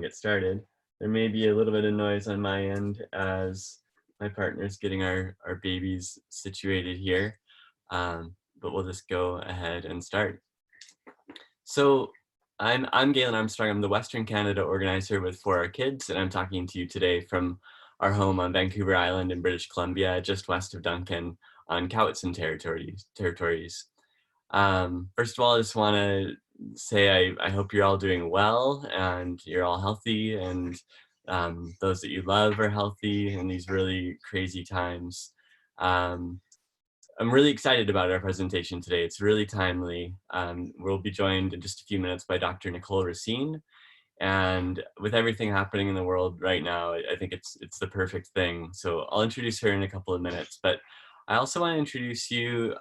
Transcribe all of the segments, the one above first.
get started. There may be a little bit of noise on my end as my partner's getting our babies situated here, but we'll just go ahead and start. So I'm Galen Armstrong. I'm the Western Canada organizer with For Our Kids, and I'm talking to you today from our home on Vancouver Island in British Columbia, just west of Duncan on Cowichan territories. First of all, I just want to say I hope you're all doing well and you're all healthy, and those that you love are healthy in these really crazy times. I'm really excited about our presentation today. It's really timely. We'll be joined in just a few minutes by Dr. Nicole Racine. And with everything happening in the world right now, I think it's the perfect thing. So I'll introduce her in a couple of minutes, but I also want to introduce you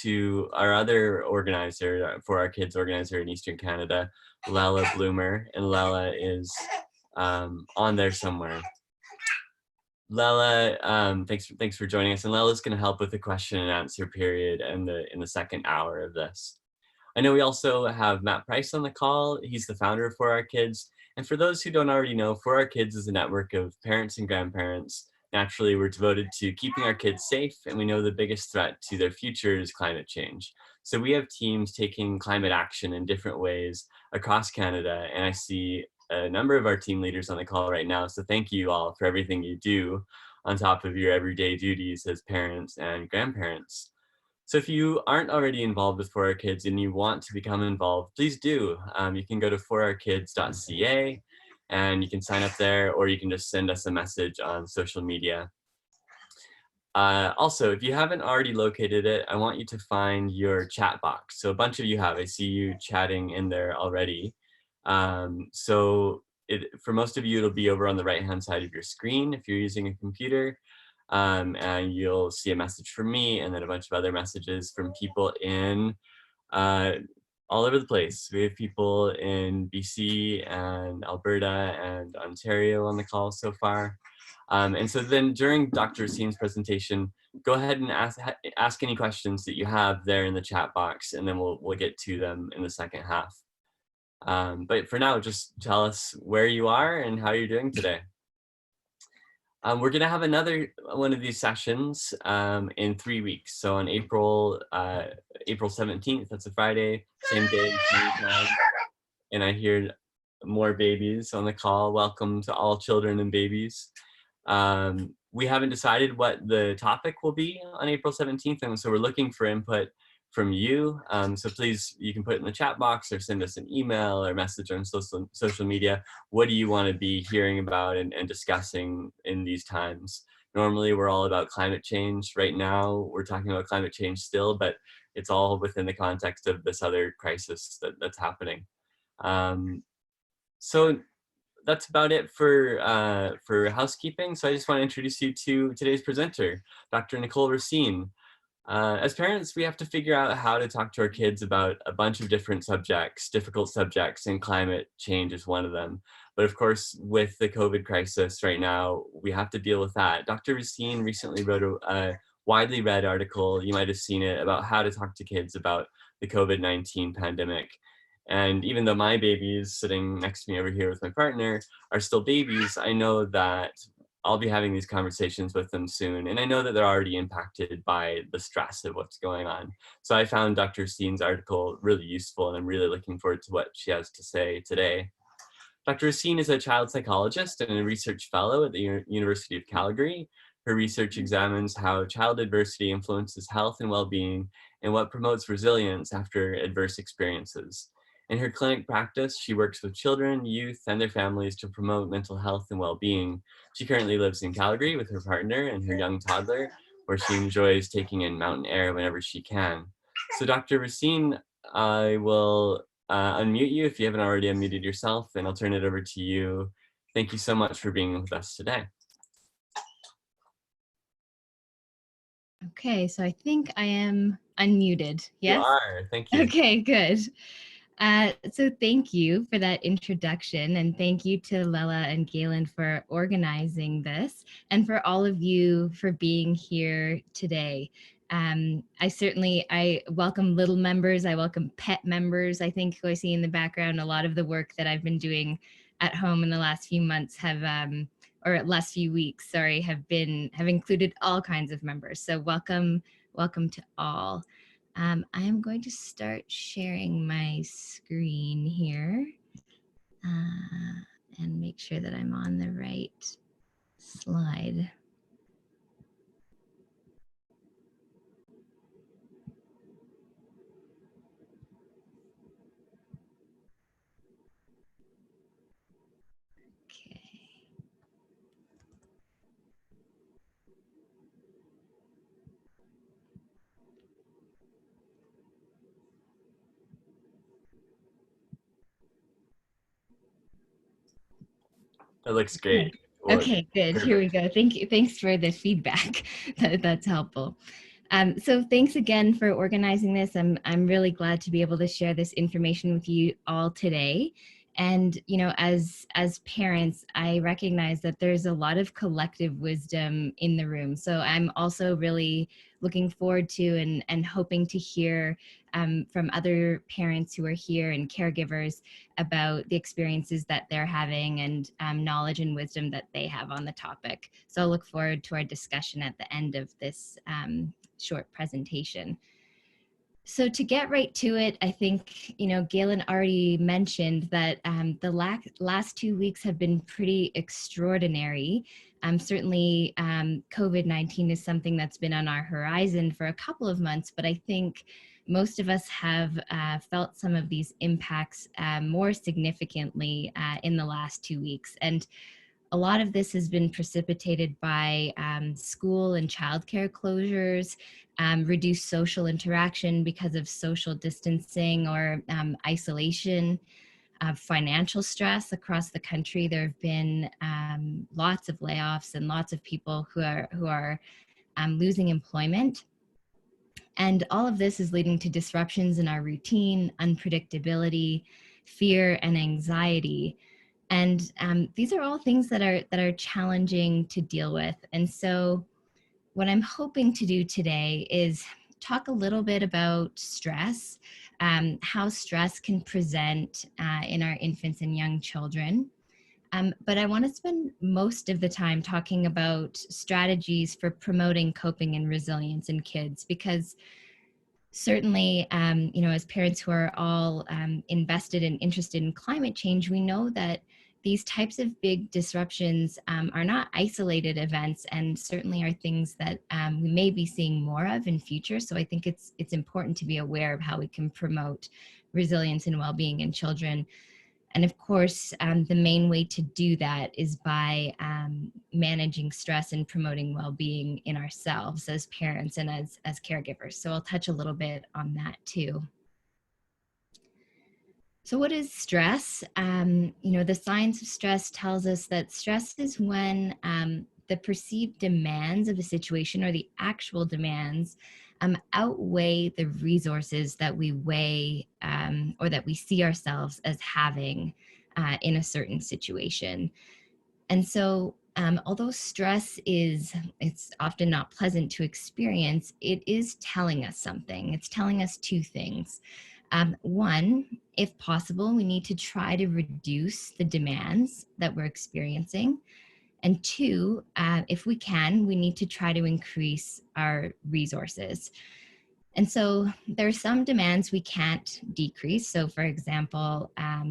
to our other organizer, For Our Kids organizer in Eastern Canada, Lela Bloomer, and Lela is on there somewhere. Lela, thanks for joining us, and Lela's going to help with the question and answer period in the second hour of this. I know we also have Matt Price on the call. He's the founder of For Our Kids. And for those who don't already know, For Our Kids is a network of parents and grandparents. Naturally, we're devoted to keeping our kids safe, and we know the biggest threat to their future is climate change. So we have teams taking climate action in different ways across Canada, and I see a number of our team leaders on the call right now. So thank you all for everything you do on top of your everyday duties as parents and grandparents. So if you aren't already involved with For Our Kids and you want to become involved, please do. You can go to forourkids.ca and you can sign up there, or you can just send us a message on social media. Also, if you haven't already located it, I want you to find your chat box. So a bunch of you have. I see you chatting in there already. For most of you, it'll be over on the right-hand side of your screen if you're using a computer. And you'll see a message from me and then a bunch of other messages from people in all over the place. We have people in BC and Alberta and Ontario on the call so far. And so then during Dr. Racine's presentation, go ahead and ask any questions that you have there in the chat box, and then we'll get to them in the second half. But for now, just tell us where you are and how you're doing today. We're going to have another one of these sessions in 3 weeks. So on April 17th, that's a Friday, same day, same time. And I hear more babies on the call. Welcome to all children and babies. We haven't decided what the topic will be on April 17th, and so we're looking for input from you. So please, you can put it in the chat box or send us an email or message on social media. What do you want to be hearing about and discussing in these times? Normally, we're all about climate change. Right now, we're talking about climate change still, but it's all within the context of this other crisis that's happening. So that's about it for housekeeping. So I just want to introduce you to today's presenter, Dr. Nicole Racine. As parents, we have to figure out how to talk to our kids about a bunch of different subjects, difficult subjects, and climate change is one of them. But of course, with the COVID crisis right now, we have to deal with that. Dr. Racine recently wrote a widely read article, you might have seen it, about how to talk to kids about the COVID-19 pandemic. And even though my babies sitting next to me over here with my partner are still babies, I know that I'll be having these conversations with them soon. And I know that they're already impacted by the stress of what's going on. So I found Dr. Racine's article really useful, and I'm really looking forward to what she has to say today. Dr. Racine is a child psychologist and a research fellow at the University of Calgary. Her research examines how child adversity influences health and well-being and what promotes resilience after adverse experiences. In her clinic practice, she works with children, youth, and their families to promote mental health and well-being. She currently lives in Calgary with her partner and her young toddler, where she enjoys taking in mountain air whenever she can. So Dr. Racine, I will unmute you if you haven't already unmuted yourself, and I'll turn it over to you. Thank you so much for being with us today. Okay, so I think I am unmuted. Yes? You are, thank you. Okay, good. So thank you for that introduction, and thank you to Lela and Galen for organizing this, and for all of you for being here today. I welcome little members, I welcome pet members. I think I see in the background a lot of the work that I've been doing at home in the last few months have, or last few weeks, sorry, have included all kinds of members. So welcome to all. I am going to start sharing my screen here and make sure that I'm on the right slide. Okay. That looks great. Well, Okay, good. perfect. Here we go. Thank you. Thanks for the feedback. That's helpful. So thanks again for organizing this. I'm really glad to be able to share this information with you all today. And as parents, I recognize that there's a lot of collective wisdom in the room. So I'm also really looking forward to and hoping to hear from other parents who are here and caregivers about the experiences that they're having and knowledge and wisdom that they have on the topic. So I'll look forward to our discussion at the end of this short presentation. So to get right to it, I think, Galen already mentioned that the last 2 weeks have been pretty extraordinary. Certainly, COVID-19 is something that's been on our horizon for a couple of months, but I think most of us have felt some of these impacts more significantly in the last 2 weeks. And a lot of this has been precipitated by school and childcare closures, reduced social interaction because of social distancing or isolation, financial stress across the country. There have been lots of layoffs and lots of people who are losing employment. And all of this is leading to disruptions in our routine, unpredictability, fear, and anxiety. And these are all things that are challenging to deal with. And so what I'm hoping to do today is talk a little bit about stress, how stress can present in our infants and young children. But I want to spend most of the time talking about strategies for promoting coping and resilience in kids, because certainly, as parents who are all invested and interested in climate change, we know that these types of big disruptions are not isolated events, and certainly are things that we may be seeing more of in future. So I think it's important to be aware of how we can promote resilience and well-being in children. And of course, the main way to do that is by managing stress and promoting well-being in ourselves as parents and as caregivers. So I'll touch a little bit on that too. So what is stress? The science of stress tells us that stress is when the perceived demands of a situation, or the actual demands, outweigh the resources that we weigh or that we see ourselves as having in a certain situation. And so although stress it's often not pleasant to experience, it is telling us something. It's telling us two things. One, if possible, we need to try to reduce the demands that we're experiencing. And two, if we can, we need to try to increase our resources. And so there are some demands we can't decrease. So for example,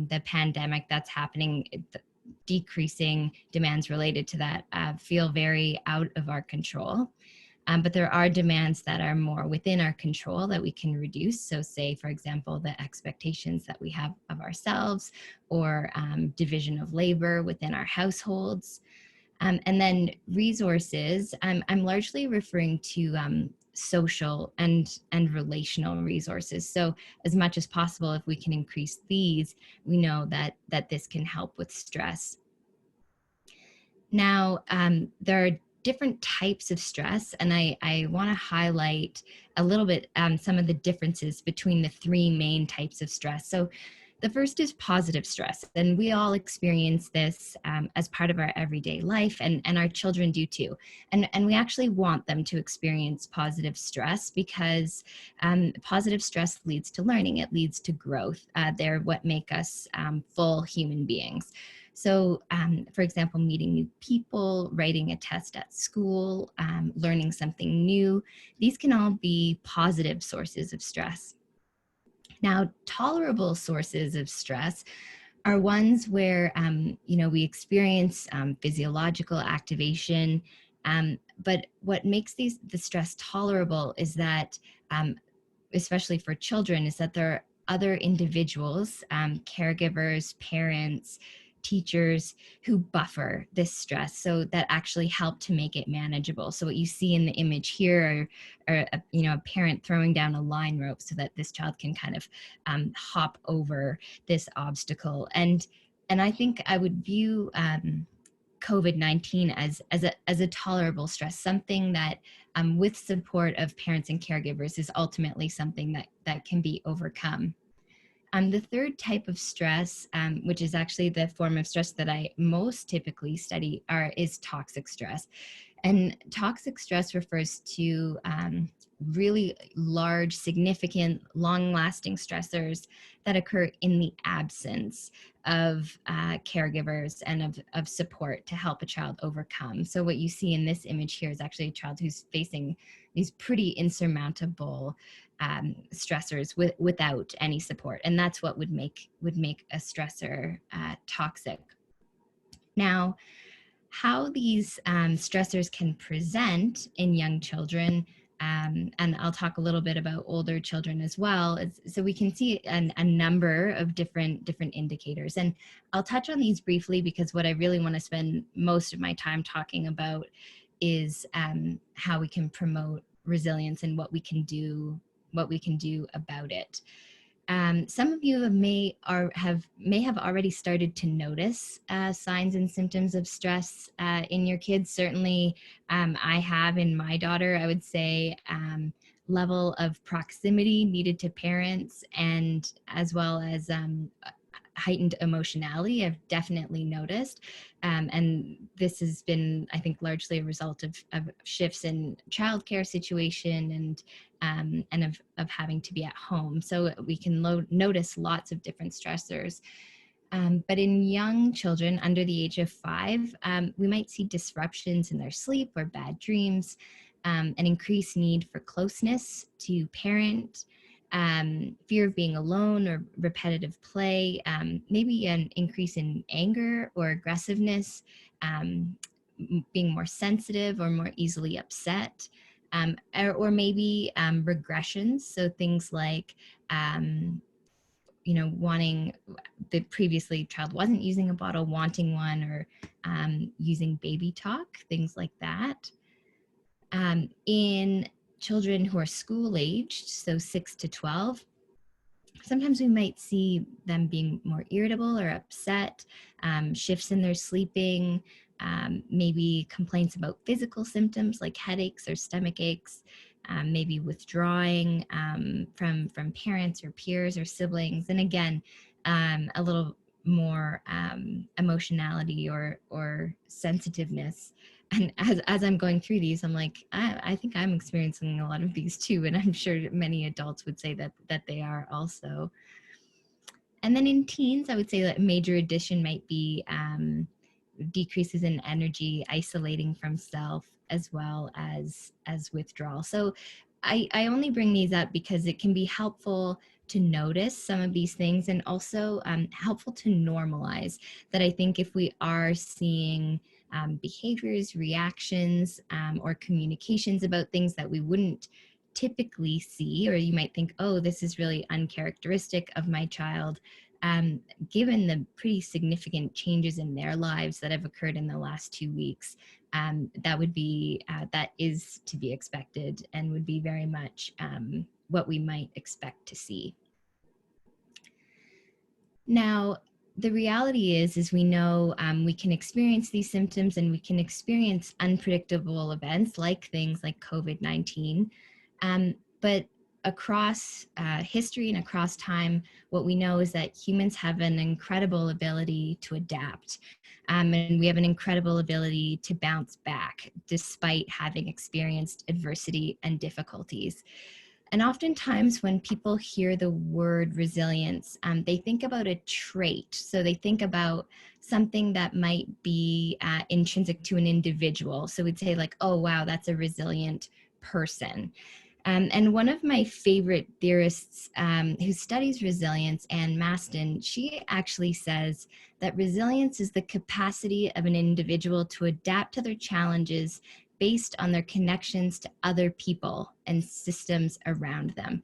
the pandemic that's happening, decreasing demands related to that feel very out of our control. But there are demands that are more within our control that we can reduce. So say, for example, the expectations that we have of ourselves, or division of labor within our households. And then resources, I'm largely referring to social and relational resources. So as much as possible, if we can increase these, we know that this can help with stress. Now, there are different types of stress, and I want to highlight a little bit some of the differences between the three main types of stress. So the first is positive stress, and we all experience this as part of our everyday life, and our children do too. And we actually want them to experience positive stress, because positive stress leads to learning, it leads to growth. They're what make us full human beings. So, for example, meeting new people, writing a test at school, learning something new, these can all be positive sources of stress. Now, tolerable sources of stress are ones where, we experience physiological activation. But what makes the stress tolerable is that, especially for children, is that there are other individuals, caregivers, parents, teachers, who buffer this stress, so that actually help to make it manageable. So what you see in the image here are a parent throwing down a line rope so that this child can kind of hop over this obstacle. And I think I would view COVID-19 as a tolerable stress, something that, with support of parents and caregivers, is ultimately something that can be overcome. The third type of stress, which is actually the form of stress that I most typically study, is toxic stress. And toxic stress refers to really large, significant, long-lasting stressors that occur in the absence of caregivers and of support to help a child overcome. So what you see in this image here is actually a child who's facing these pretty insurmountable stressors without any support, and that's what would make a stressor toxic. Now, how these stressors can present in young children, and I'll talk a little bit about older children as well. So we can see a number of different indicators, and I'll touch on these briefly because what I really want to spend most of my time talking about is how we can promote resilience and what we can do about it. Some of you may have already started to notice signs and symptoms of stress in your kids. Certainly, I have in my daughter. I would say level of proximity needed to parents, and as well as heightened emotionality, I've definitely noticed. And this has been, I think, largely a result of shifts in childcare situation and of having to be at home. So we can notice lots of different stressors. But in young children under the age of 5, we might see disruptions in their sleep or bad dreams, an increased need for closeness to parent, fear of being alone or repetitive play, maybe an increase in anger or aggressiveness, being more sensitive or more easily upset, or maybe regressions. So things like, wanting, the previously child wasn't using a bottle, wanting one, or using baby talk, things like that. In children who are school aged, so 6 to 12, sometimes we might see them being more irritable or upset, shifts in their sleeping, maybe complaints about physical symptoms like headaches or stomach aches, maybe withdrawing from parents or peers or siblings. And again, a little more emotionality or sensitiveness. And as I'm going through these, I'm like, I think I'm experiencing a lot of these too, and I'm sure many adults would say that they are also. And then in teens, I would say that a major addition might be decreases in energy, isolating from self, as well as withdrawal. So I only bring these up because it can be helpful to notice some of these things, and also helpful to normalize that. I think if we are seeing behaviors, reactions, or communications about things that we wouldn't typically see, or you might think, oh, this is really uncharacteristic of my child, given the pretty significant changes in their lives that have occurred in the last 2 weeks, that is to be expected and would be very much what we might expect to see. Now, the reality is we know we can experience these symptoms, and we can experience unpredictable events like things like COVID-19. But across history and across time, what we know is that humans have an incredible ability to adapt. And we have an incredible ability to bounce back despite having experienced adversity and difficulties. And oftentimes when people hear the word resilience, they think about a trait. So they think about something that might be intrinsic to an individual. So we'd say like, oh, wow, that's a resilient person. And one of my favorite theorists who studies resilience, Anne Maston, she actually says that resilience is the capacity of an individual to adapt to their challenges based on their connections to other people and systems around them.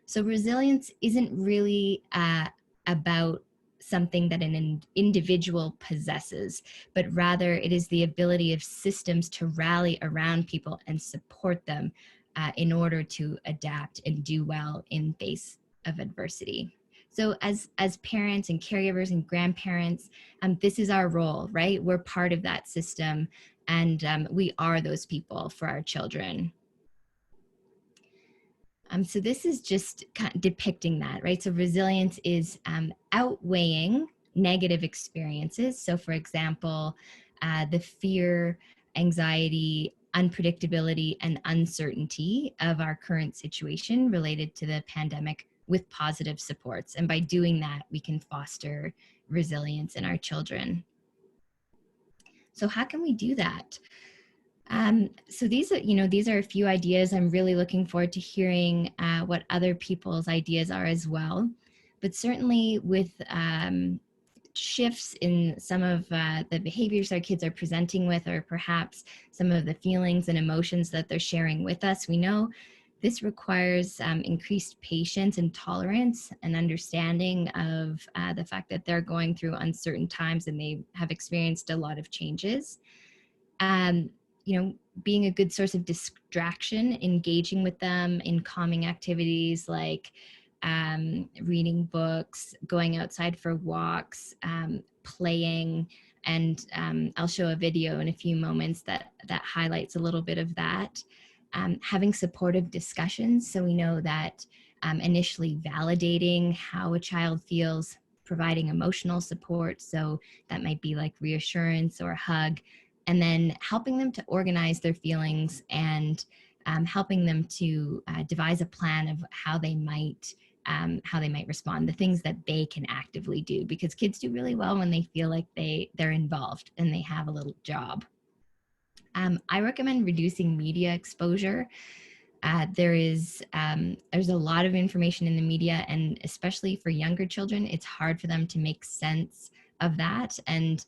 So resilience isn't really about something that an individual possesses, but rather it is the ability of systems to rally around people and support them in order to adapt and do well in face of adversity. So as parents and caregivers and grandparents, this is our role, right? We're part of that system, and we are those people for our children. So this is just kind of depicting that, right? So resilience is outweighing negative experiences. So for example, the fear, anxiety, unpredictability, and uncertainty of our current situation related to the pandemic with positive supports. And by doing that, we can foster resilience in our children. So how can we do that? So these are a few ideas. I'm really looking forward to hearing what other people's ideas are as well. But certainly with shifts in some of the behaviors our kids are presenting with, or perhaps some of the feelings and emotions that they're sharing with us, we know this requires increased patience and tolerance and understanding of the fact that they're going through uncertain times and they have experienced a lot of changes. Being a good source of distraction, engaging with them in calming activities like reading books, going outside for walks, playing, and I'll show a video in a few moments that highlights a little bit of that. Having supportive discussions, so we know that initially validating how a child feels, providing emotional support, so that might be like reassurance or a hug, and then helping them to organize their feelings and helping them to devise a plan of how they might respond, the things that they can actively do, because kids do really well when they feel like they're involved and they have a little job. I recommend reducing media exposure. There's a lot of information in the media, and especially for younger children, it's hard for them to make sense of that. And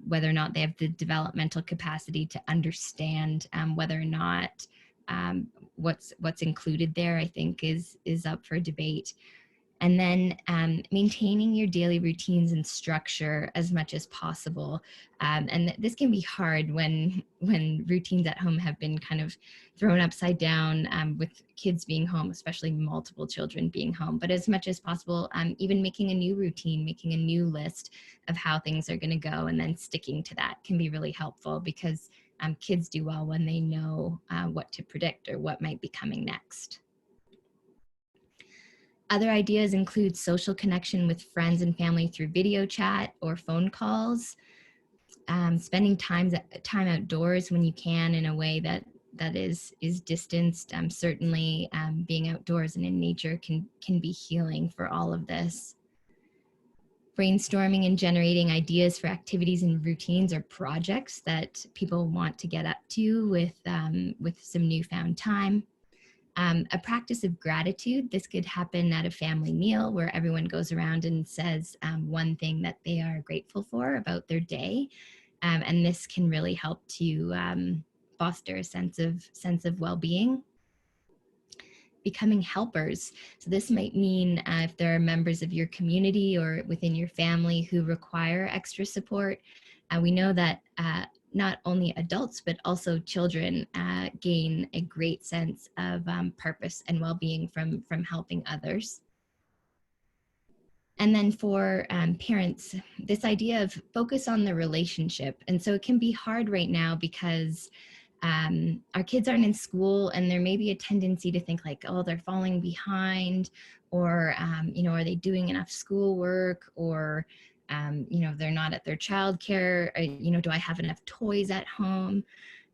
whether or not they have the developmental capacity to understand whether or not what's included there, I think is up for debate. And then maintaining your daily routines and structure as much as possible. And this can be hard when routines at home have been kind of thrown upside down with kids being home, especially multiple children being home. But as much as possible, even making a new routine, making a new list of how things are going to go, and then sticking to that can be really helpful, because kids do well when they know what to predict or what might be coming next. Other ideas include social connection with friends and family through video chat or phone calls, spending time outdoors when you can in a way that is distanced. Certainly being outdoors and in nature can be healing for all of this. Brainstorming and generating ideas for activities and routines or projects that people want to get up to with some newfound time. A practice of gratitude. This could happen at a family meal where everyone goes around and says one thing that they are grateful for about their day. And this can really help to foster a sense of well-being. Becoming helpers. So this might mean if there are members of your community or within your family who require extra support. We know that not only adults, but also children gain a great sense of purpose and well-being from helping others. And then for parents, this idea of focus on the relationship. And so it can be hard right now because our kids aren't in school, and there may be a tendency to think like, oh, they're falling behind, or, are they doing enough schoolwork, or, they're not at their childcare, do I have enough toys at home?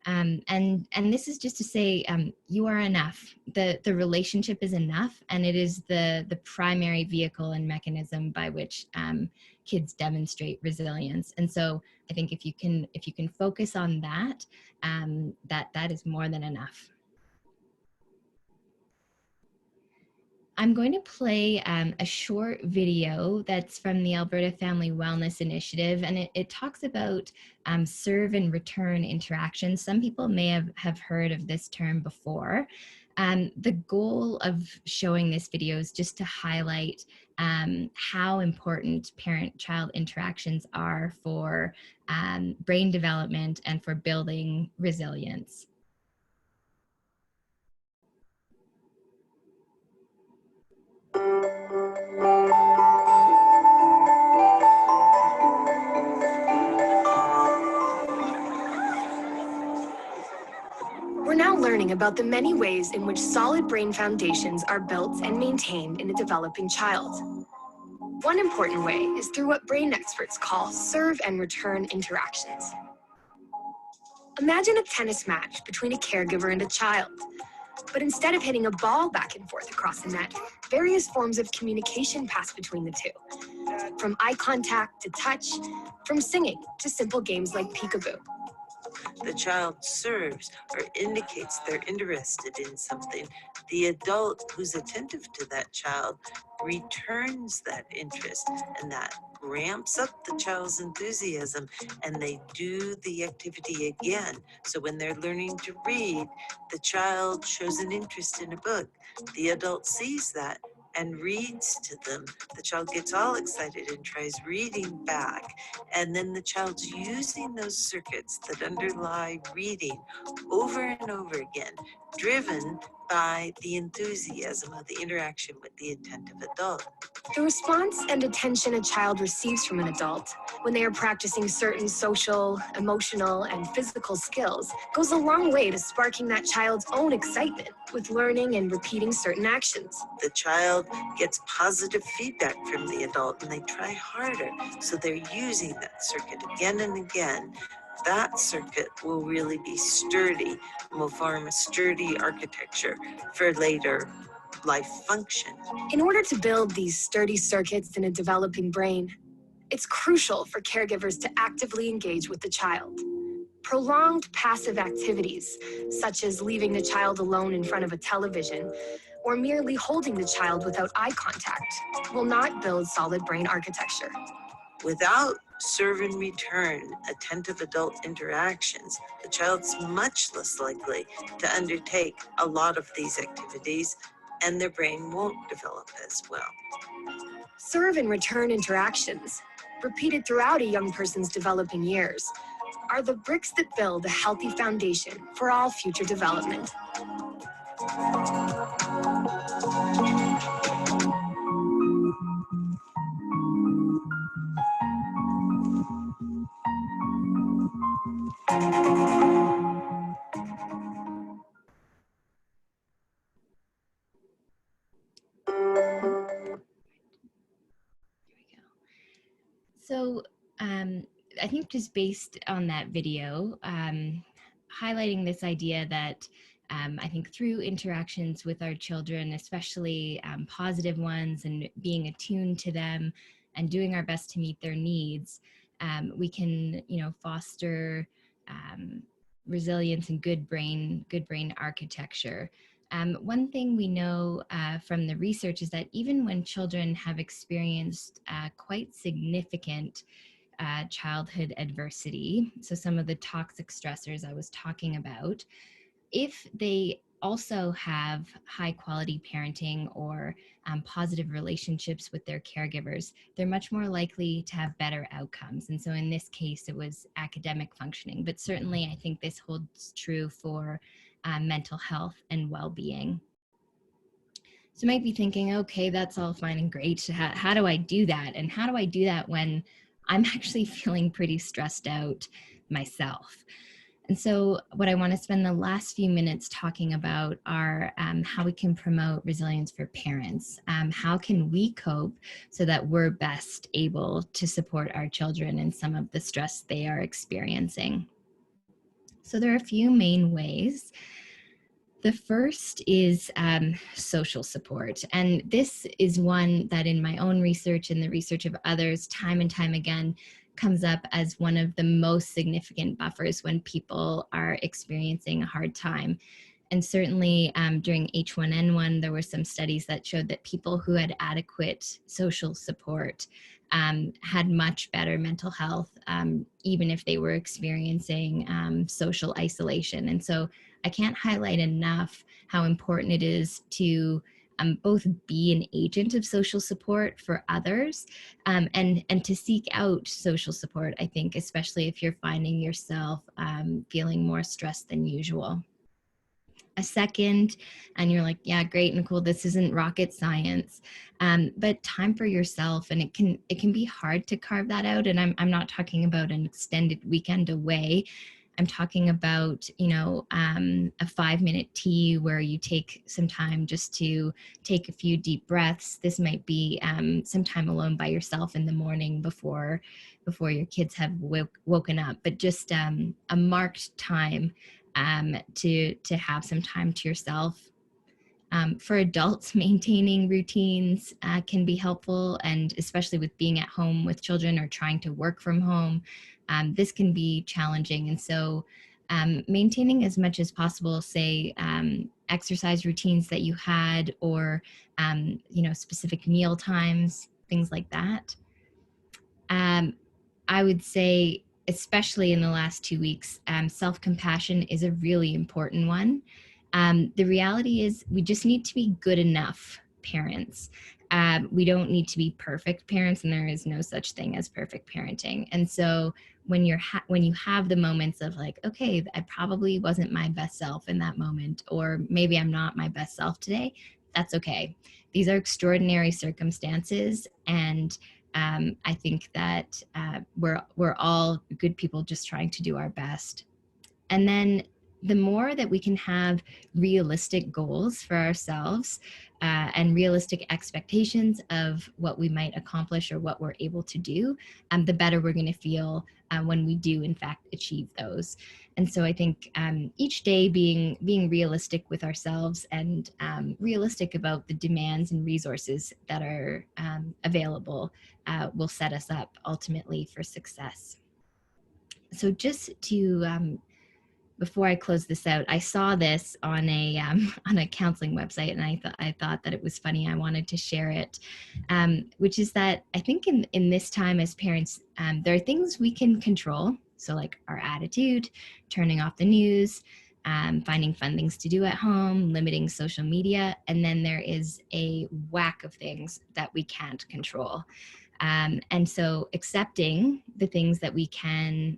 And this is just to say, you are enough. The relationship is enough, and it is the primary vehicle and mechanism by which kids demonstrate resilience. And so I think if you can focus on that, that is more than enough. I'm going to play a short video that's from the Alberta Family Wellness Initiative, and it talks about serve and return interactions. Some people may have heard of this term before. The goal of showing this video is just to highlight how important parent-child interactions are for brain development and for building resilience. We're now learning about the many ways in which solid brain foundations are built and maintained in a developing child. One important way is through what brain experts call serve and return interactions. Imagine a tennis match between a caregiver and a child. But instead of hitting a ball back and forth across the net, various forms of communication pass between the two. From eye contact to touch, from singing to simple games like peekaboo. The child serves or indicates they're interested in something. The adult who's attentive to that child returns that interest, and that ramps up the child's enthusiasm, and they do the activity again. So when they're learning to read, the child shows an interest in a book. The adult sees that and reads to them. The child gets all excited and tries reading back. And then the child's using those circuits that underlie reading over and over again, driven by the enthusiasm of the interaction with the attentive adult. The response and attention a child receives from an adult when they are practicing certain social, emotional, and physical skills goes a long way to sparking that child's own excitement with learning and repeating certain actions. The child gets positive feedback from the adult and they try harder, so they're using that circuit again and again. That circuit will really be sturdy and will form a sturdy architecture for later life function. In order to build these sturdy circuits in a developing brain, it's crucial for caregivers to actively engage with the child. Prolonged passive activities, such as leaving the child alone in front of a television or merely holding the child without eye contact, will not build solid brain architecture. Without serve and return attentive adult interactions, the child's much less likely to undertake a lot of these activities, and their brain won't develop as well. Serve and return interactions, repeated throughout a young person's developing years, are the bricks that build a healthy foundation for all future development. So I think just based on that video, highlighting this idea that I think through interactions with our children, especially positive ones, and being attuned to them and doing our best to meet their needs, we can, foster resilience and good brain architecture. One thing we know from the research is that even when children have experienced quite significant childhood adversity, so some of the toxic stressors I was talking about, if they also have high quality parenting or positive relationships with their caregivers, they're much more likely to have better outcomes. And so in this case, it was academic functioning, but certainly I think this holds true for mental health and well-being. So you might be thinking, okay, that's all fine and great. How do I do that? And how do I do that when I'm actually feeling pretty stressed out myself? And so what I want to spend the last few minutes talking about are how we can promote resilience for parents. How can we cope so that we're best able to support our children in some of the stress they are experiencing? So there are a few main ways. The first is social support. And this is one that in my own research and the research of others, time and time again, comes up as one of the most significant buffers when people are experiencing a hard time. And certainly during H1N1, there were some studies that showed that people who had adequate social support had much better mental health, even if they were experiencing social isolation. And so I can't highlight enough how important it is to both be an agent of social support for others and to seek out social support, I think, especially if you're finding yourself feeling more stressed than usual. A second, and you're like, yeah, great, Nicole, this isn't rocket science, but time for yourself. And it can be hard to carve that out. And I'm not talking about an extended weekend away. I'm talking about, a 5-minute tea where you take some time just to take a few deep breaths. This might be some time alone by yourself in the morning before your kids have woken up, but just a marked time to have some time to yourself. For adults, maintaining routines can be helpful, and especially with being at home with children or trying to work from home, this can be challenging. And so maintaining as much as possible, say, exercise routines that you had, or specific meal times, things like that. I would say, especially in the last 2 weeks, self-compassion is a really important one. The reality is we just need to be good enough parents. We don't need to be perfect parents, and there is no such thing as perfect parenting. And so when you have the moments of like, okay, I probably wasn't my best self in that moment, or maybe I'm not my best self today, that's okay. These are extraordinary circumstances, and I think that we're all good people just trying to do our best. And then the more that we can have realistic goals for ourselves and realistic expectations of what we might accomplish or what we're able to do, the better we're going to feel when we do, in fact, achieve those. And so I think each day being realistic with ourselves and realistic about the demands and resources that are available will set us up ultimately for success. So just to before I close this out, I saw this on a counseling website, and I thought that it was funny. I wanted to share it, which is that I think in this time as parents, there are things we can control. So like our attitude, turning off the news, finding fun things to do at home, limiting social media, and then there is a whack of things that we can't control. And so accepting the things that we can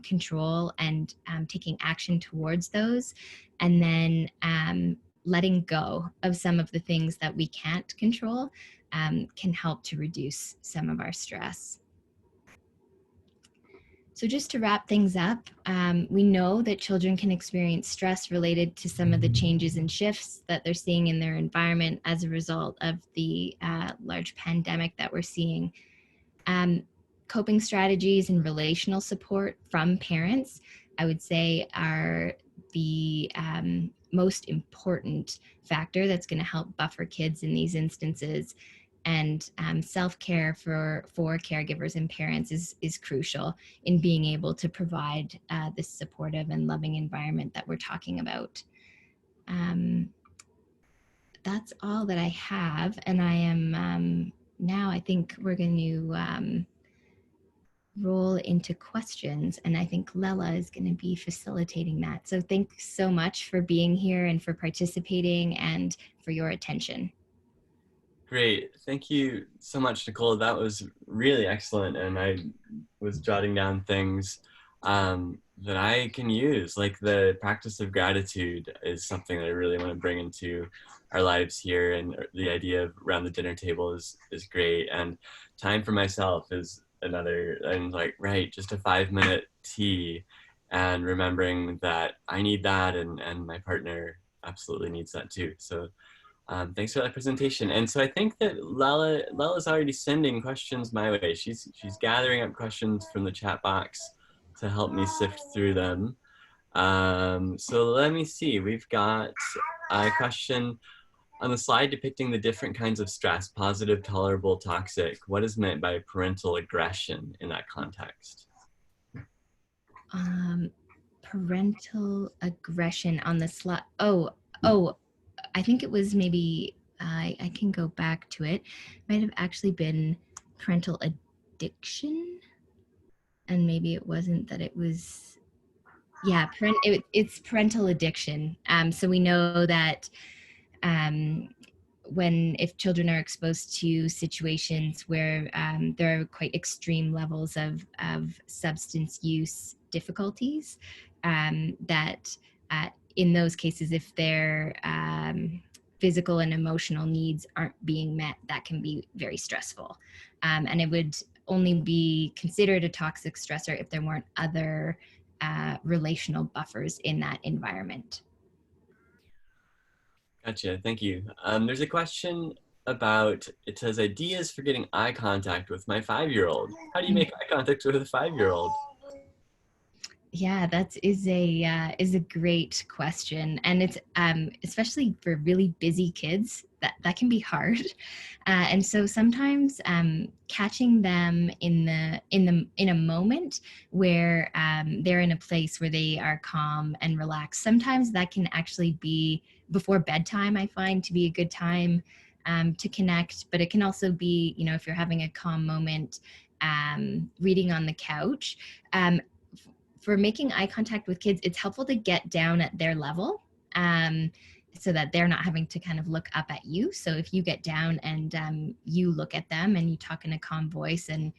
control and taking action towards those, and then letting go of some of the things that we can't control can help to reduce some of our stress. So just to wrap things up, we know that children can experience stress related to some of the changes and shifts that they're seeing in their environment as a result of the large pandemic that we're seeing. Coping strategies and relational support from parents, I would say, are the most important factor that's going to help buffer kids in these instances. And self-care for caregivers and parents is crucial in being able to provide this supportive and loving environment that we're talking about. That's all that I have, and I am now, I think we're going to roll into questions, and I think Lela is going to be facilitating that. So thanks so much for being here and for participating and for your attention. Great. Thank you so much, Nicole. That was really excellent. And I was jotting down things that I can use. Like the practice of gratitude is something that I really want to bring into our lives here. And the idea of around the dinner table is great. And time for myself is another. And like, right, just a 5-minute tea, and remembering that I need that, and my partner absolutely needs that too. So thanks for that presentation. And so I think that Lela's already sending questions my way. She's gathering up questions from the chat box to help me sift through them. So let me see. We've got a question on the slide depicting the different kinds of stress: positive, tolerable, toxic. What is meant by parental aggression in that context? Parental aggression on the slide. Oh, I think it was maybe, I can go back to it. Might have actually been parental addiction. And maybe it wasn't that, it was, yeah, it's parental addiction. So we know that if children are exposed to situations where there are quite extreme levels of substance use difficulties, that in those cases, if their physical and emotional needs aren't being met, that can be very stressful. And it would only be considered a toxic stressor if there weren't other relational buffers in that environment. Gotcha, thank you. There's a question about, it says, ideas for getting eye contact with my 5-year-old. How do you make eye contact with a 5-year-old? Yeah, that is a great question, and it's especially for really busy kids, that can be hard, and so sometimes catching them in a moment where they're in a place where they are calm and relaxed. Sometimes that can actually be before bedtime. I find to be a good time to connect, but it can also be, if you're having a calm moment, reading on the couch. For making eye contact with kids, it's helpful to get down at their level, so that they're not having to kind of look up at you. So if you get down and you look at them and you talk in a calm voice and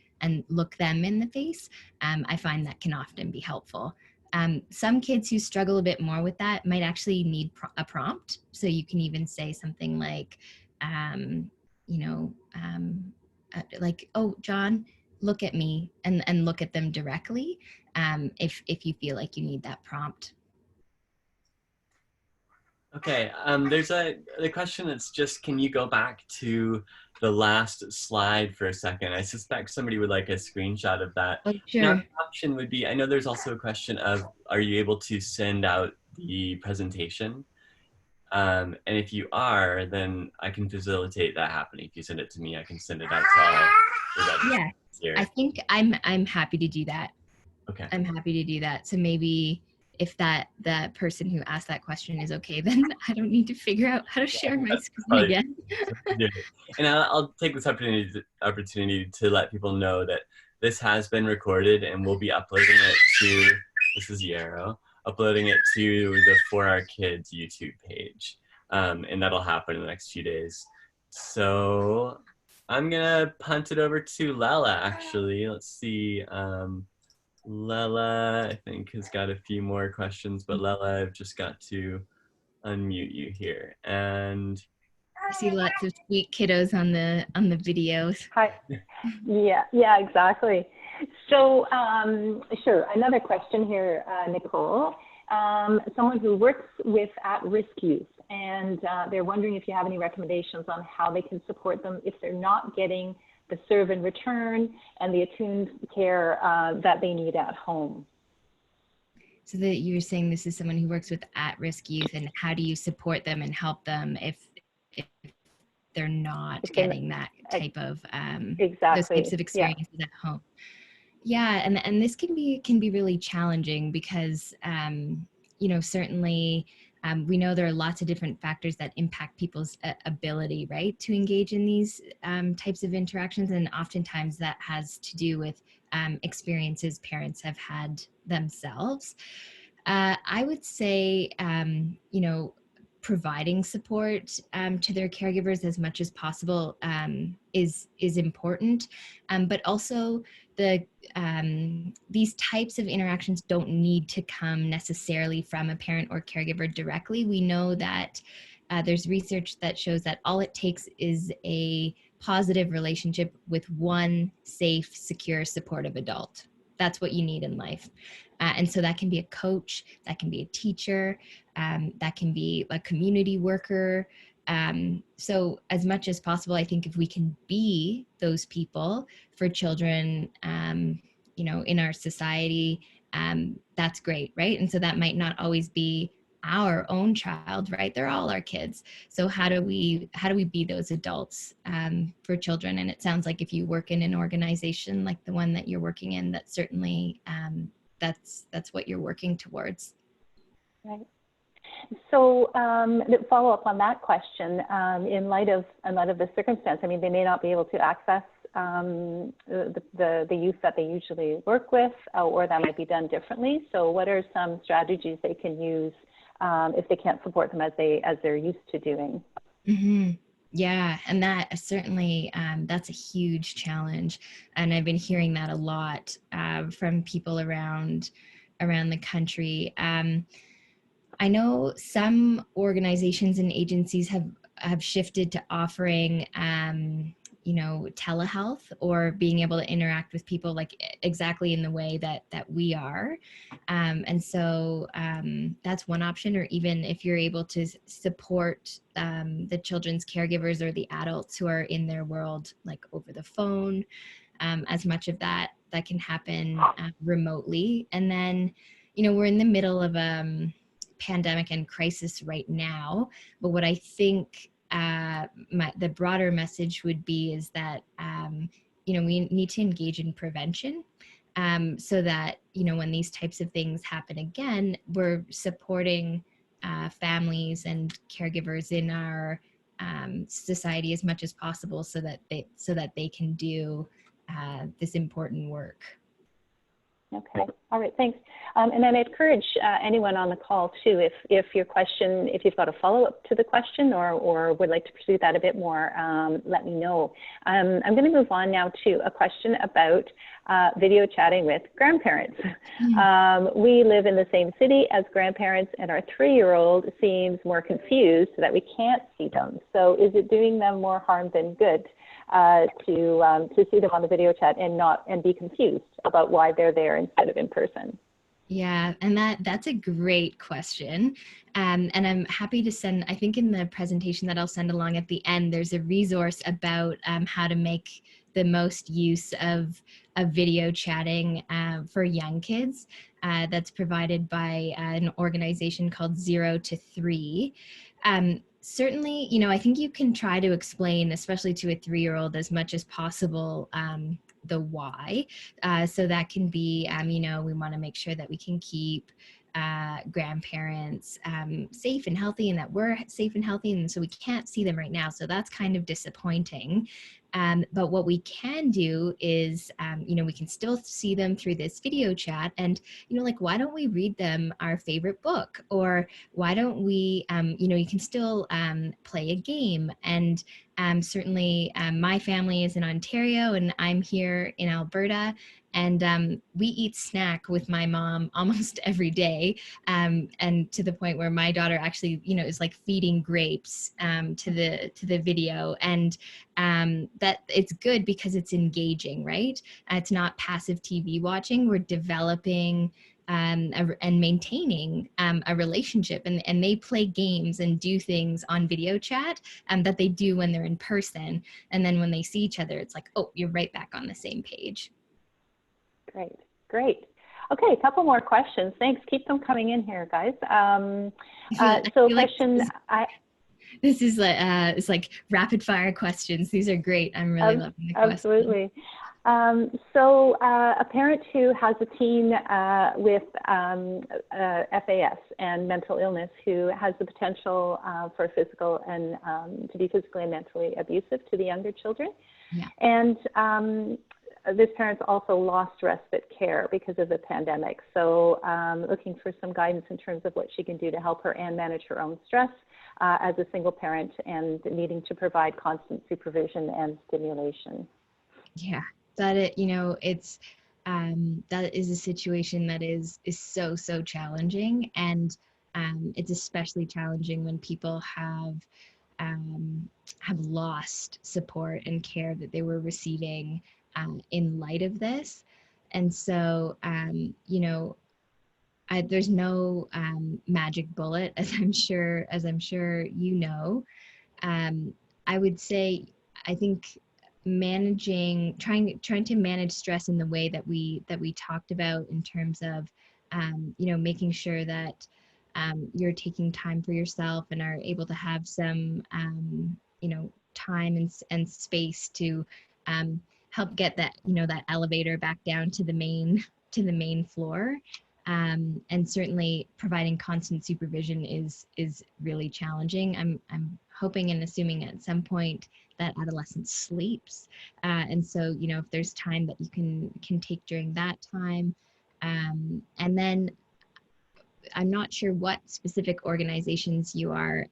look them in the face, I find that can often be helpful. Some kids who struggle a bit more with that might actually need a prompt. So you can even say something like, like, oh, John, look at me, and look at them directly, if you feel like you need that prompt. Okay, there's the question that's just, can you go back to the last slide for a second? I suspect somebody would like a screenshot of that. Oh, sure. Now, the option would be, I know there's also a question of, are you able to send out the presentation? And if you are, then I can facilitate that happening. If you send it to me, I can send it out to all the registrants Yeah, here. I think I'm happy to do that. Okay. I'm happy to do that. So maybe if that person who asked that question is okay, then I don't need to figure out how to share my screen again. And I'll take this opportunity to let people know that this has been recorded and we'll be uploading it to, this is Yarrow, uploading it to the For Our Kids YouTube page. And that'll happen in the next few days. So I'm gonna punt it over to Lala, actually. Let's see. Lala, I think, has got a few more questions, but Lala, I've just got to unmute you here. And I see lots of sweet kiddos on the videos. Hi. Yeah, exactly. So, sure. Another question here, Nicole. Someone who works with at-risk youth, and they're wondering if you have any recommendations on how they can support them if they're not getting the serve and return and the attuned care that they need at home. So that you're saying this is someone who works with at-risk youth, and how do you support them and help them if they're not getting that type of those types of experiences at home? Yeah, and this can be really challenging because certainly we know there are lots of different factors that impact people's ability, right, to engage in these types of interactions, and oftentimes that has to do with experiences parents have had themselves. I would say, providing support to their caregivers as much as possible is important, but also these types of interactions don't need to come necessarily from a parent or caregiver directly. We know that there's research that shows that all it takes is a positive relationship with one safe, secure, supportive adult. That's what you need in life. And so that can be a coach, that can be a teacher, that can be a community worker. So as much as possible, I think if we can be those people for children, in our society, that's great, right? And so that might not always be our own child, right? They're all our kids. So how do we be those adults for children? And it sounds like if you work in an organization like the one that you're working in, that certainly that's what you're working towards. Right. So to follow up on that question, in light of the circumstance, I mean, they may not be able to access the youth that they usually work with, or that might be done differently. So what are some strategies they can use if they can't support them as they're used to doing? Mm-hmm. Yeah, and that certainly that's a huge challenge, and I've been hearing that a lot from people around the country. I know some organizations and agencies have shifted to offering, telehealth, or being able to interact with people like exactly in the way that we are. And so that's one option, or even if you're able to support the children's caregivers or the adults who are in their world, like over the phone, as much of that can happen remotely. And then, we're in the middle of pandemic and crisis right now, but what I think the broader message would be is that we need to engage in prevention, so that when these types of things happen again, we're supporting families and caregivers in our society as much as possible, so that they can do this important work. Okay. All right. Thanks. And then I encourage anyone on the call too, if you've got a follow-up to the question, or would like to pursue that a bit more, let me know. I'm going to move on now to a question about video chatting with grandparents. We live in the same city as grandparents, and our 3-year-old seems more confused that we can't see them. So is it doing them more harm than good to see them on the video chat and be confused about why they're there instead of in person? Yeah, and that's a great question. And I'm happy to send, I think in the presentation that I'll send along at the end, there's a resource about how to make the most use of video chatting for young kids that's provided by an organization called 0 to 3. Certainly, I think you can try to explain, especially to a 3-year-old, as much as possible the why. So that can be, we want to make sure that we can keep grandparents safe and healthy, and that we're safe and healthy, and so we can't see them right now. So that's kind of disappointing. But what we can do is, we can still see them through this video chat, and, why don't we read them our favorite book? Or why don't we, you can still play a game. And certainly my family is in Ontario and I'm here in Alberta. And we eat snack with my mom almost every day, and to the point where my daughter actually, is like feeding grapes to the video, and that it's good because it's engaging, right? It's not passive TV watching. We're developing and maintaining a relationship, and they play games and do things on video chat that they do when they're in person, and then when they see each other, it's like, oh, you're right back on the same page. Great. Okay, a couple more questions. Thanks. Keep them coming in here, guys. So question, this is it's like rapid fire questions. These are great. I'm really loving the questions. Absolutely. So a parent who has a teen with FAS and mental illness, who has the potential for physical and to be physically and mentally abusive to the younger children. Yeah. And this parent's also lost respite care because of the pandemic. So looking for some guidance in terms of what she can do to help her and manage her own stress as a single parent, and needing to provide constant supervision and stimulation. Yeah, it's that is a situation that is so challenging, and it's especially challenging when people have lost support and care that they were receiving in light of this. And so, there's no magic bullet, as I'm sure I would say, I think trying to manage stress in the way that we talked about, in terms of making sure that you're taking time for yourself and are able to have some time and space to help get that elevator back down to the main floor. And certainly providing constant supervision is really challenging. I'm hoping and assuming at some point that adolescent sleeps, and so if there's time that you can take during that time, and then I'm not sure what specific organizations you are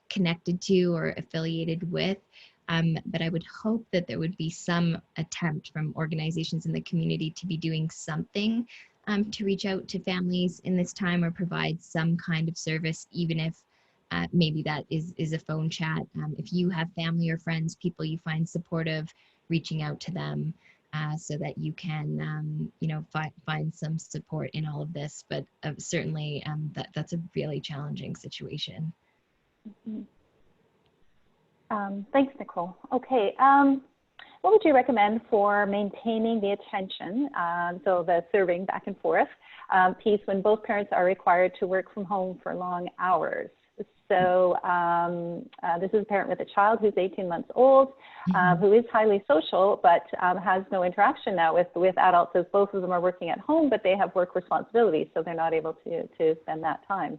connected to or affiliated with, but I would hope that there would be some attempt from organizations in the community to be doing something to reach out to families in this time, or provide some kind of service, even if maybe that is a phone chat. If you have family or friends, people you find supportive, reaching out to them so that you can, find some support in all of this. But certainly that's a really challenging situation. Mm-hmm. Thanks, Nicole. Okay, what would you recommend for maintaining the attention, so the serving back and forth piece, when both parents are required to work from home for long hours? So this is a parent with a child who's 18 months old, who is highly social, but has no interaction now with adults, as both of them are working at home, but they have work responsibilities, so they're not able to spend that time.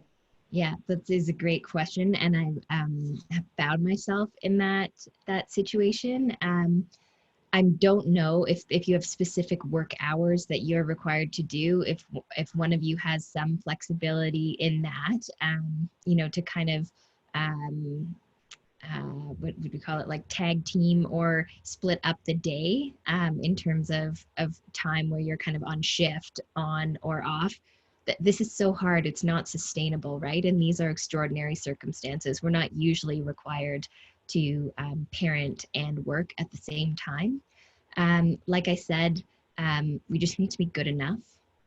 Yeah, that is a great question, and I have found myself in that situation. I don't know if you have specific work hours that you're required to do, if one of you has some flexibility in that, to kind of, what would we call it, like tag team or split up the day in terms of time where you're kind of on shift, on or off. This is so hard. It's not sustainable, right? And these are extraordinary circumstances. We're not usually required to parent and work at the same time. Like I said, we just need to be good enough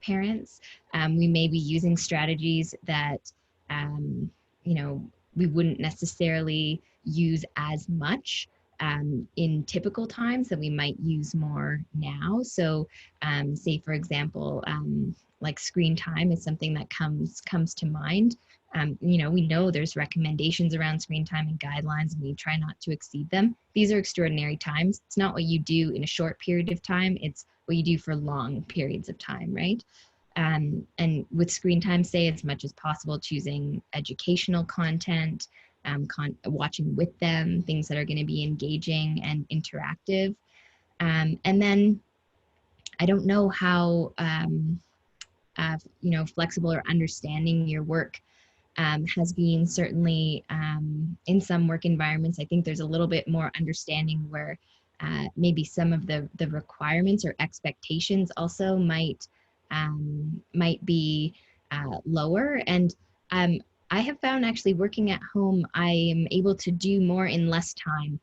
parents. We may be using strategies that, we wouldn't necessarily use as much in typical times, that we might use more now. So say, for example, like screen time is something that comes to mind. We know there's recommendations around screen time and guidelines, and we try not to exceed them. These are extraordinary times. It's not what you do in a short period of time, it's what you do for long periods of time, right? And with screen time, say, as much as possible, choosing educational content, watching with them, things that are going to be engaging and interactive. And then I don't know how flexible or understanding your work has been. Certainly in some work environments, I think there's a little bit more understanding where maybe some of the requirements or expectations also might be lower. And I have found, actually, working at home, I am able to do more in less time.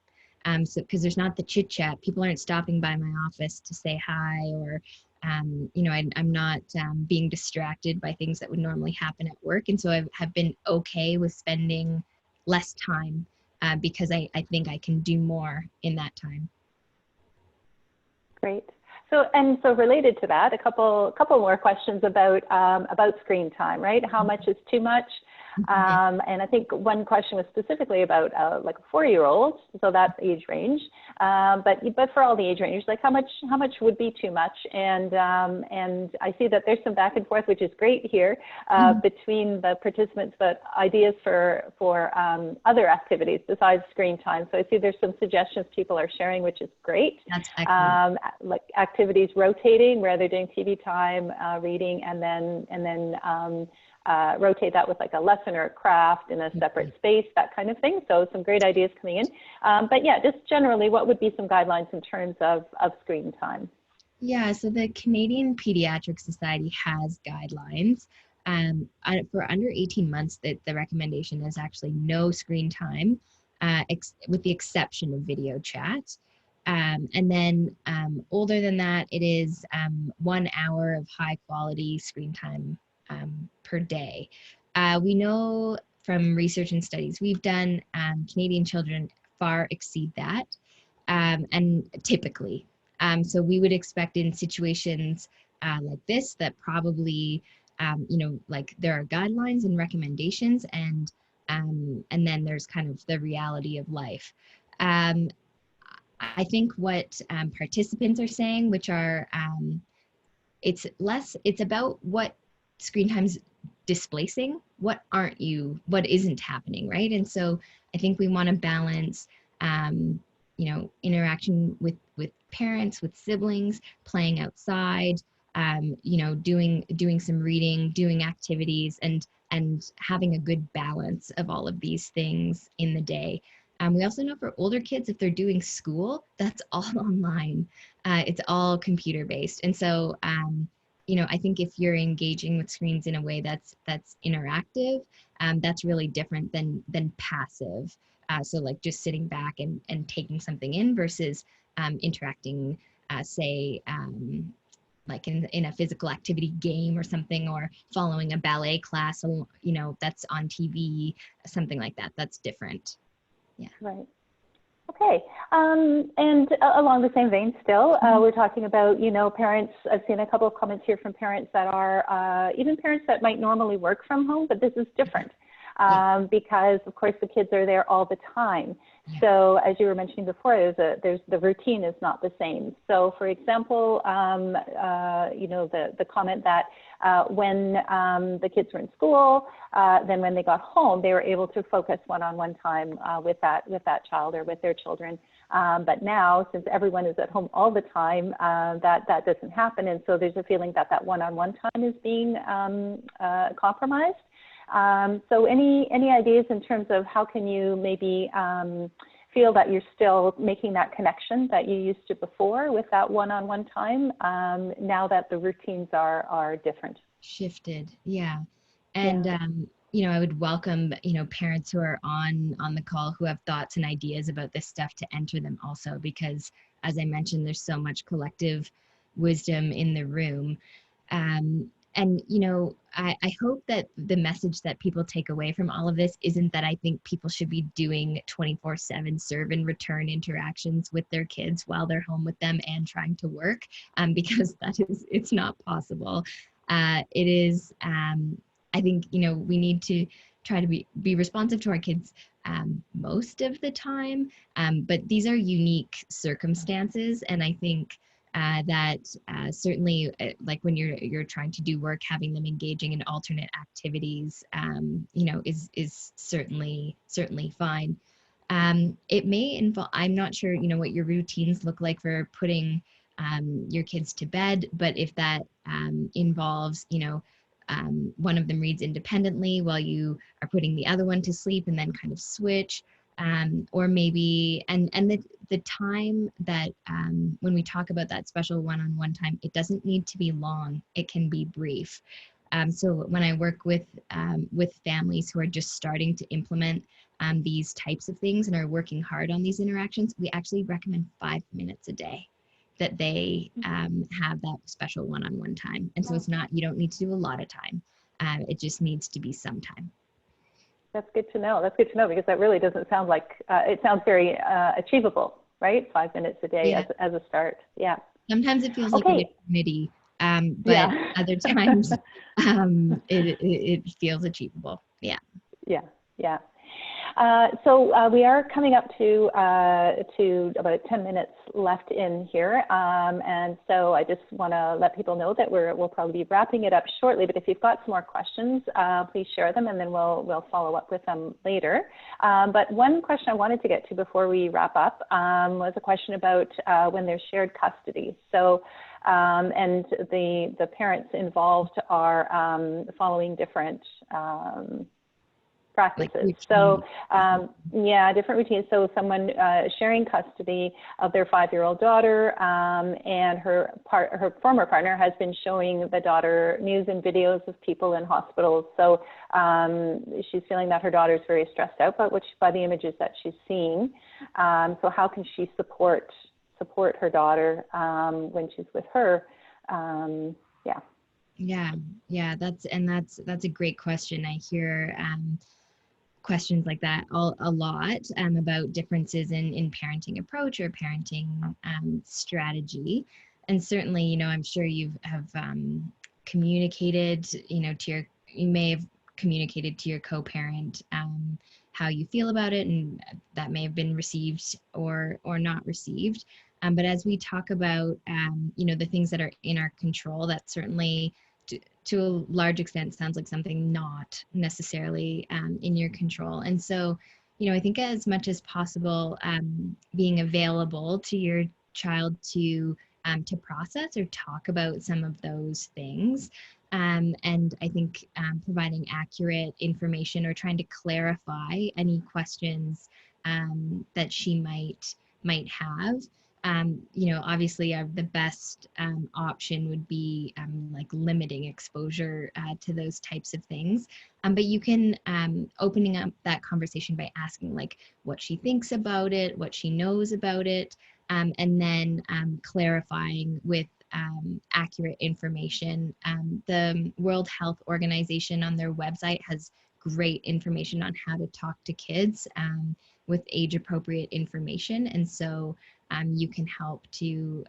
So because there's not the chit chat, people aren't stopping by my office to say hi, or I'm not being distracted by things that would normally happen at work. And so I have been okay with spending less time because I think I can do more in that time. Great. So related to that, a couple more questions about screen time, right? How much is too much? And I think one question was specifically about like a 4-year-old, so that's age range. But for all the age ranges, like how much would be too much? And I see that there's some back and forth, which is great here between the participants, but ideas for other activities besides screen time. So I see there's some suggestions people are sharing, which is great. That's excellent. Like activities rotating, where they're doing TV time, reading, and then rotate that with like a lesson or a craft in a separate space, that kind of thing. So some great ideas coming in. But yeah, just generally, what would be some guidelines in terms of screen time? Yeah, so the Canadian Pediatric Society has guidelines. For under 18 months, the recommendation is actually no screen time, with the exception of video chat. And then older than that, it is 1 hour of high quality screen time per day. We know from research and studies we've done, Canadian children far exceed that. and typically. So we would expect in situations like this that probably, like there are guidelines and recommendations, and then there's kind of the reality of life. I think what participants are saying, which are, it's about what screen time's displacing, what isn't happening, right? And so I think we want to balance, interaction with parents, with siblings, playing outside, doing some reading, doing activities, and having a good balance of all of these things in the day. We also know for older kids, if they're doing school, that's all online. It's all computer based. And so, I think if you're engaging with screens in a way that's interactive, that's really different than passive. So like just sitting back and taking something in versus interacting, say, like in a physical activity game or something, or following a ballet class, that's on TV, something like that. That's different. Yeah. Right. Okay. And along the same vein still, we're talking about, parents. I've seen a couple of comments here from parents that are, even parents that might normally work from home, but this is different because of course the kids are there all the time. So as you were mentioning before, the routine is not the same. So for example, the comment that when the kids were in school, then when they got home, they were able to focus one-on-one time with that child or with their children. But now, since everyone is at home all the time, that doesn't happen. And so there's a feeling that one-on-one time is being compromised. So any ideas in terms of how can you maybe feel that you're still making that connection that you used to before with that one-on-one time, now that the routines are different? Shifted, yeah. And I would welcome parents who are on the call who have thoughts and ideas about this stuff to enter them also, because as I mentioned, there's so much collective wisdom in the room. And I hope that the message that people take away from all of this isn't that I think people should be doing 24/7 serve and return interactions with their kids while they're home with them and trying to work, because it's not possible. It is, I think, we need to try to be responsive to our kids most of the time, but these are unique circumstances, and I think that certainly, like when you're trying to do work, having them engaging in alternate activities, is certainly fine. It may involve, I'm not sure, what your routines look like for putting your kids to bed, but if that involves, one of them reads independently while you are putting the other one to sleep, and then kind of switch, or maybe, and the time that when we talk about that special one-on-one time, it doesn't need to be long. It can be brief. So when I work with families who are just starting to implement these types of things and are working hard on these interactions, we actually recommend 5 minutes a day that they have that special one-on-one time. And so it's not, you don't need to do a lot of time. It just needs to be some time. That's good to know. That's good to know, because that really doesn't sound like, it sounds very achievable, right? 5 minutes a day as a start. Yeah. Sometimes it feels like an eternity, but other times it feels achievable. Yeah. Yeah. Yeah. So we are coming up to about 10 minutes left in here, and so I just want to let people know that we'll probably be wrapping it up shortly. But if you've got some more questions, please share them, and then we'll follow up with them later. But one question I wanted to get to before we wrap up was a question about when there's shared custody. So. And the parents involved are following different practices. So different routines. So someone sharing custody of their 5-year-old daughter, and her former partner has been showing the daughter news and videos of people in hospitals. So she's feeling that her daughter is very stressed out by the images that she's seeing. So how can she support her daughter when she's with her? Yeah, that's a great question. I hear questions like that a lot about differences in parenting approach or parenting strategy. And certainly, I'm sure you have communicated, you may have communicated to your co-parent how you feel about it, and that may have been received or not received. But as we talk about, the things that are in our control, that certainly to a large extent sounds like something not necessarily in your control. And so, I think as much as possible, being available to your child to process or talk about some of those things. And I think providing accurate information or trying to clarify any questions that she might have. Obviously the best option would be like limiting exposure to those types of things. But you can opening up that conversation by asking like what she thinks about it, what she knows about it, and then clarifying with accurate information. The World Health Organization on their website has great information on how to talk to kids with age-appropriate information. And so you can help to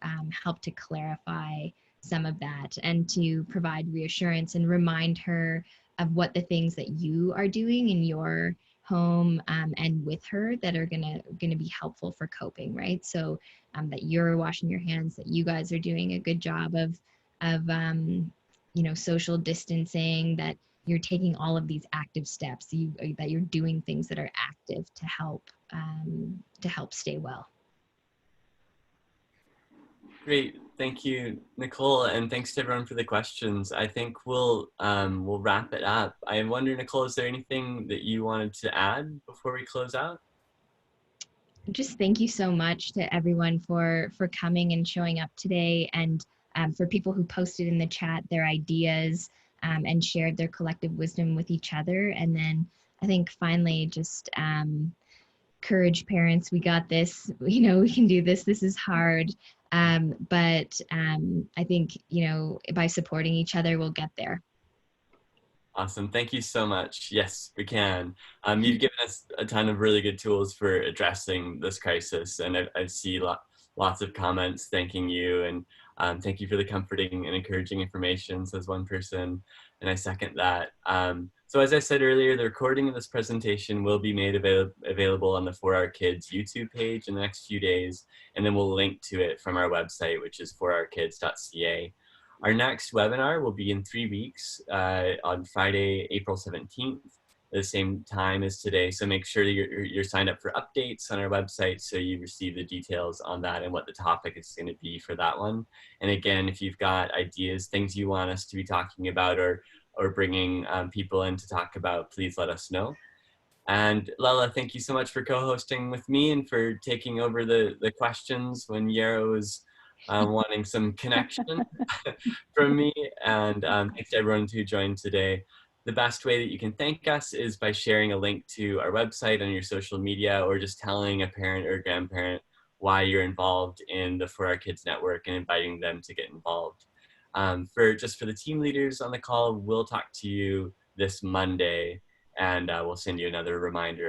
clarify some of that and to provide reassurance and remind her of what the things that you are doing in your home and with her that are gonna be helpful for coping, right? So that you're washing your hands, that you guys are doing a good job of social distancing, that you're taking all of these active steps, that you're doing things that are active to help stay well. Great, thank you, Nicole, and thanks to everyone for the questions. I think we'll wrap it up. I wonder, Nicole, is there anything that you wanted to add before we close out? Just thank you so much to everyone for coming and showing up today, and for people who posted in the chat their ideas and shared their collective wisdom with each other. And then I think finally just courage, parents, we got this, we can do this, this is hard. But I think, by supporting each other, we'll get there. Awesome. Thank you so much. Yes, we can. You've given us a ton of really good tools for addressing this crisis, and I see lots of comments thanking you, and thank you for the comforting and encouraging information, says one person, and I second that. So as I said earlier, the recording of this presentation will be made available on the 4Hour Kids YouTube page in the next few days, and then we'll link to it from our website, which is 4hourkids.ca. Our next webinar will be in 3 weeks on Friday, April 17th, at the same time as today. So make sure you're signed up for updates on our website so you receive the details on that and what the topic is going to be for that one. And again, if you've got ideas, things you want us to be talking about or bringing people in to talk about, please let us know. And Lela, thank you so much for co-hosting with me and for taking over the questions when Yarrow was wanting some connection from me. And thanks to everyone who joined today. The best way that you can thank us is by sharing a link to our website on your social media, or just telling a parent or grandparent why you're involved in the 4Hour Kids Network and inviting them to get involved. For the team leaders on the call, we'll talk to you this Monday, and we'll send you another reminder